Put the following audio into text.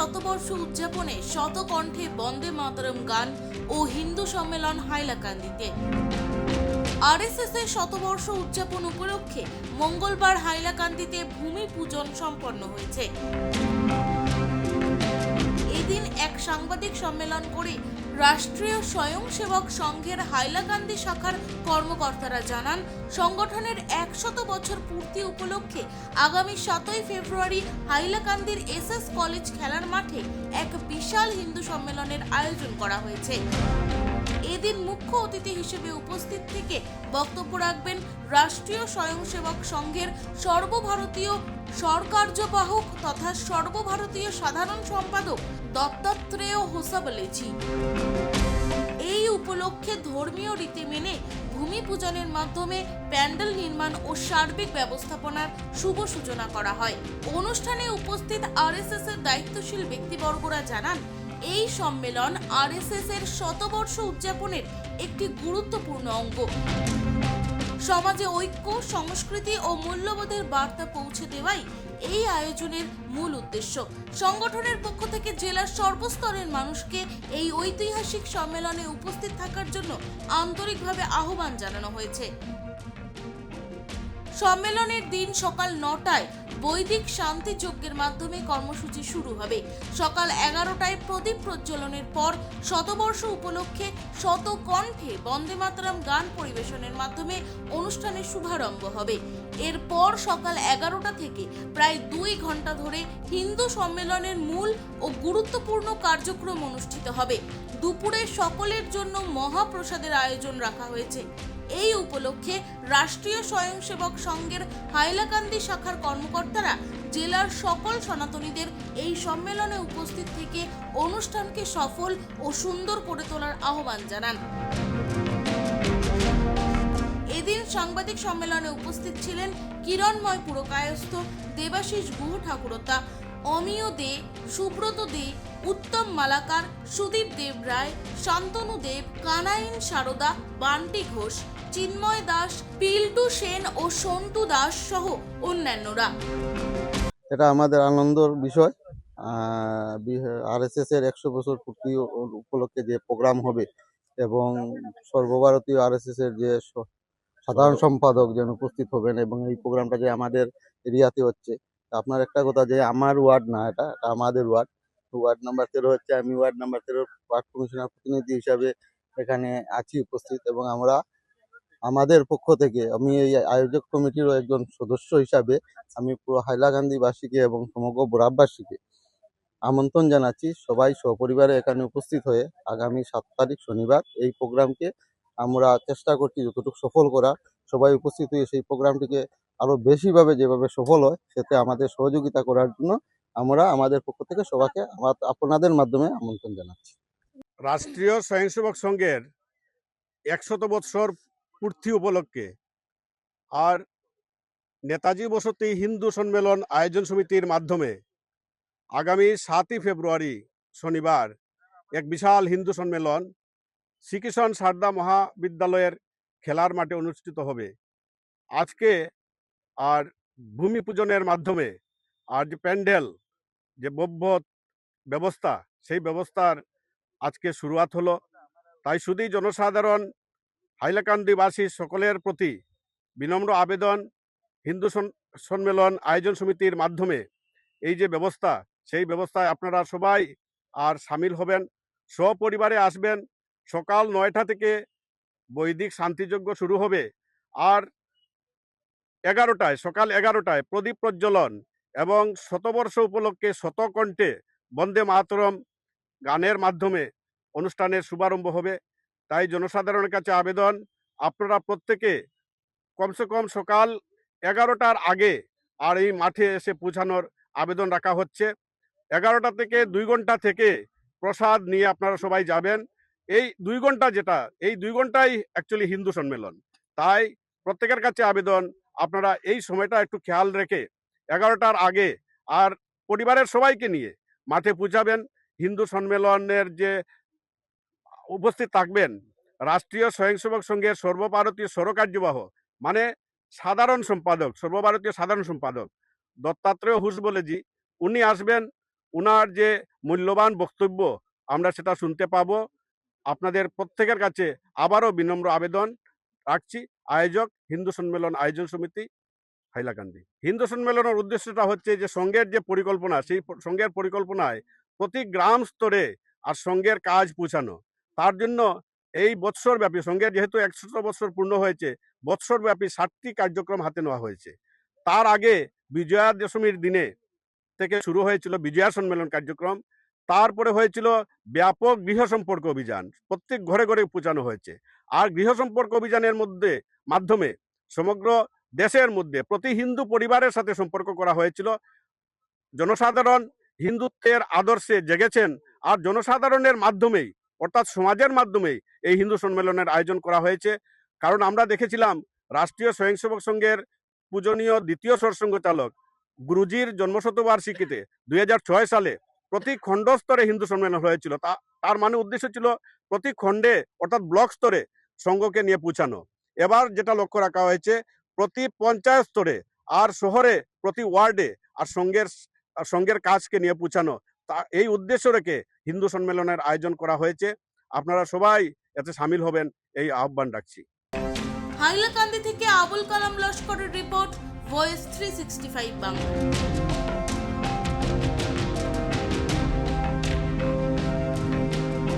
শতবর্ষ উদযাপনে শতকণ্ঠে বন্দে মাতরম গান ও হিন্দু সম্মেলন হাইলাকান্দিতে। আরএসএস এর শতবর্ষ উদযাপন উপলক্ষে মঙ্গলবার হাইলাকান্দিতে ভূমি পূজন সম্পন্ন হয়েছে। এদিন এক সাংবাদিক সম্মেলন করে রাষ্ট্রীয় স্বয়ংসেবক সংঘের হাইলাকান্দি শাখার কর্মকর্তারা জানান, সংগঠনের 100 বছর পূর্তি উপলক্ষে আগামী 7ই ফেব্রুয়ারি হাইলাকান্দির এসএস কলেজ খেলার মাঠে এক বিশাল হিন্দু সম্মেলনের আয়োজন করা হয়েছে। এদিন মুখ্য অতিথি হিসেবে উপস্থিত থেকে বক্তব্য রাখবেন রাষ্ট্রীয় স্বয়ংসেবক সংঘের সর্বভারতীয় সরকার্যবাহক তথা সর্বভারতীয় সাধারণ সম্পাদক দত্তাত্রেয় হোসাবলেজি। এই উপলক্ষে ধর্মীয় রীতি মেনে ভূমি পূজনের মাধ্যমে প্যান্ডেল নির্মাণ ও সার্বিক ব্যবস্থাপনার শুভ সূচনা করা হয়। অনুষ্ঠানে উপস্থিত আরএসএস এর দায়িত্বশীল ব্যক্তিবর্গরা জানান, এই সম্মেলন আরএসএস এর শতবর্ষ উদযাপনের একটি গুরুত্বপূর্ণ অঙ্গ। সমাজে ঐক্য, সংস্কৃতি ও মূল্যবোধের বার্তা পৌঁছে দেওয়াই এই আয়োজনের মূল উদ্দেশ্য। সংগঠনের পক্ষ থেকে জেলার সর্বস্তরের মানুষকে এই ঐতিহাসিক সম্মেলনে উপস্থিত থাকার জন্য আন্তরিকভাবে আহ্বান জানানো হয়েছে। সম্মেলনের দিন সকাল 9টায় বৈদিক শান্তি যজ্ঞের মাধ্যমে কর্মসূচি শুরু হবে। সকাল 11টায় প্রদীপ প্রজ্বলনের পর শতবর্ষ উপলক্ষে শতকণ্ঠে বন্দে মাতরম গান পরিবেশনের মাধ্যমে অনুষ্ঠানের শুভারম্ভ হবে। এরপর সকাল 11টা থেকে প্রায় 2 ঘন্টা ধরে হিন্দু সম্মেলনের মূল ও গুরুত্বপূর্ণ কার্যক্রম অনুষ্ঠিত হবে। দুপুরে সকলের জন্য মহাপ্রসাদের আয়োজন রাখা হয়েছে। এই উপলক্ষে রাষ্ট্রীয় স্বয়ংসেবক সংঘের হাইলাকান্দি শাখার কর্মকর্তারা জেলার সকল সনাতনীদের এই সম্মেলনে উপস্থিত থেকে অনুষ্ঠানকে সফল ও সুন্দর করে তোলার আহ্বান জানান। এদিন সাংবাদিক সম্মেলনে উপস্থিত ছিলেন কিরণময় পুরকায়স্থ, দেবাশিস গুহ ঠাকুরতা, অমিয় দে, সুব্রত দে, উত্তম মালাকার, সুদীপ দেব রায়, শান্তনু দেব, কানাইন সারদা, বান্টি ঘোষ, চিন্ময় দাস, পিল্টু সেন ও সন্টু দাস সহ অন্যান্যরা। এটা আমাদের আনন্দের বিষয়। আরএসএস এর 100 বছর পূর্তি উপলক্ষে যে প্রোগ্রাম হবে এবং সর্বভারতীয় আরএসএস এর যে সাধারণ সম্পাদক যেন উপস্থিত হবেন এবং এই প্রোগ্রামটা যে আমাদের এরিয়াতে হচ্ছে। আপনার একটা কথা যে আমার ওয়ার্ড না, এটা আমাদের ওয়ার্ড নাম্বার 13 হচ্ছে। আমি ওয়ার্ড নাম্বার 13 ওয়ার্ড কমিশনার প্রতিনিধি হিসাবে এখানে আছি উপস্থিত এবং আমরা আমাদের পক্ষ থেকে আমি এই আয়োজক কমিটির একজন সদস্য হিসাবে আমি পুরো হাইলাকান্দিবাসীকে এবং সমগ্র বরাকবাসীকে আমন্ত্রণ জানাচ্ছি সবাই সপরিবারে এখানে উপস্থিত হয়ে আগামী 7 তারিখ শনিবার এই প্রোগ্রামকে আমরা চেষ্টা করছি যতটুকু সফল করা। সবাই উপস্থিত হয়ে সেই প্রোগ্রামটিকে আরো বেশিভাবে যেভাবে সফল হয় সেতে আমাদের সহযোগিতা করার জন্য আমরা আমাদের পক্ষ থেকে সবাইকে আপনাদের মাধ্যমে আমন্ত্রণ জানাচ্ছি। রাষ্ট্রীয় স্বয়ংসেবক সংঘের 100 বৎসর পূর্তি উপলক্ষে আর নেতাজি বসতি হিন্দু সম্মেলন আয়োজন সমিতির মাধ্যমে আগামী 7ই ফেব্রুয়ারি শনিবার এক বিশাল হিন্দু সম্মেলন শ্রীকৃষ্ণ সারদা মহাবিদ্যালয়ের খেলার মাঠে অনুষ্ঠিত হবে। আজকে আর ভূমি পূজনের মাধ্যমে আর যে প্যান্ডেল যে ভব্য ব্যবস্থা সেই ব্যবস্থার আজকে শুরুয়াত হলো। তাই শুধুই জনসাধারণ হাইলাকান্দিবাসী সকলের প্রতি বিনম্র আবেদন, হিন্দু সম্মেলন আয়োজন সমিতির মাধ্যমে এই যে ব্যবস্থা সেই ব্যবস্থায় আপনারা সবাই আর সামিল হবেন, সপরিবারে আসবেন। সকাল 9টা থেকে বৈদিক শান্তিযজ্ঞ শুরু হবে আর সকাল 11টায় প্রদীপ প্রজ্বলন এবং শতবর্ষ উপলক্ষে শতকণ্ঠে বন্দে মাতরম গানের মাধ্যমে অনুষ্ঠানের শুভারম্ভ হবে। তাই জনসাধারণের কাছে আবেদন, আপনারা প্রত্যেকে কমসে কম সকাল 11টার আগে আর এই মাঠে এসে পৌঁছানোর আবেদন রাখা হচ্ছে। 11টা থেকে 2 ঘন্টা থেকে প্রসাদ নিয়ে আপনারা সবাই যাবেন। এই 2 ঘন্টা এই 2 ঘন্টাই অ্যাকচুয়ালি হিন্দু সম্মেলন। তাই প্রত্যেকের কাছে আবেদন, আপনারা এই সময়টা একটু খেয়াল রেখে 11টার আগে আর পরিবারের সবাইকে নিয়ে মাঠে পৌঁছাবেন। হিন্দু সম্মেলনের যে উপস্থিত থাকবেন রাষ্ট্রীয় স্বয়ংসেবক সংঘের সর্বভারতীয় সরকার্যবাহ মানে সর্বভারতীয় সাধারণ সম্পাদক দত্তাত্রেয় হোসাবলেজি, উনি আসবেন। ওনার যে মূল্যবান বক্তব্য আমরা সেটা শুনতে পাবো। আপনাদের প্রত্যেকের কাছে আবারও বিনম্র আবেদন রাখছি, আয়োজক হিন্দু সম্মেলন আয়োজন সমিতি হাইলাকান্দি। হিন্দু সম্মেলনের উদ্দেশ্যটা হচ্ছে যে সংঘের যে পরিকল্পনা, সেই সংঘের পরিকল্পনায় প্রতি গ্রাম স্তরে আর সংঘের কাজ পৌঁছানো। তার জন্য এই বৎসরব্যাপী সংঘের যেহেতু 100 বছর পূর্ণ হয়েছে, বৎসরব্যাপী 7টি কার্যক্রম হাতে নেওয়া হয়েছে। তার আগে বিজয়া দশমীর দিনে থেকে শুরু হয়েছিল বিজয়া সম্মেলন কার্যক্রম। তারপরে হয়েছিল ব্যাপক গৃহ সম্পর্ক অভিযান, প্রত্যেক ঘরে ঘরে পৌঁছানো হয়েছে। আর গৃহ সম্পর্ক অভিযানের মাধ্যমে সমগ্র দেশের মধ্যে প্রতি হিন্দু পরিবারের সাথে সম্পর্ক করা হয়েছিল। জনসাধারণ হিন্দুত্বের আদর্শে জেগেছেন, আর জনসাধারণের মাধ্যমেই অর্থাৎ সমাজের মাধ্যমেই এই হিন্দু সম্মেলনের আয়োজন করা হয়েছে। কারণ আমরা দেখেছিলাম রাষ্ট্রীয় স্বয়ংসেবক সংঘের পূজনীয় দ্বিতীয় সরসংঘ চালক গুরুজির জন্মশতবার্ষিকীতে 2006 সালে প্রতি খণ্ড স্তরে হিন্দু সম্মেলন হয়েছিল। তার মানে উদ্দেশ্য ছিল প্রতি খণ্ডে অর্থাৎ ব্লক স্তরে সংঘকে নিয়ে পৌঁছানো। এবার যেটা লক্ষ্য রাখা হয়েছে প্রতি পঞ্চায়েত স্তরে আর শহরে প্রতি ওয়ার্ডে আর সংঘের কাজকে নিয়ে পৌঁছানো, তা এই উদ্দেশ্য রেখে হিন্দু সম্মেলনের আয়োজন করা হয়েছে। আপনারা সবাই এতে সামিল হবেন এই আহ্বান রাখছি। হাইলাকান্দি থেকে আবুল কালাম লস্করের রিপোর্ট, ভয়েস 365 বাংলা।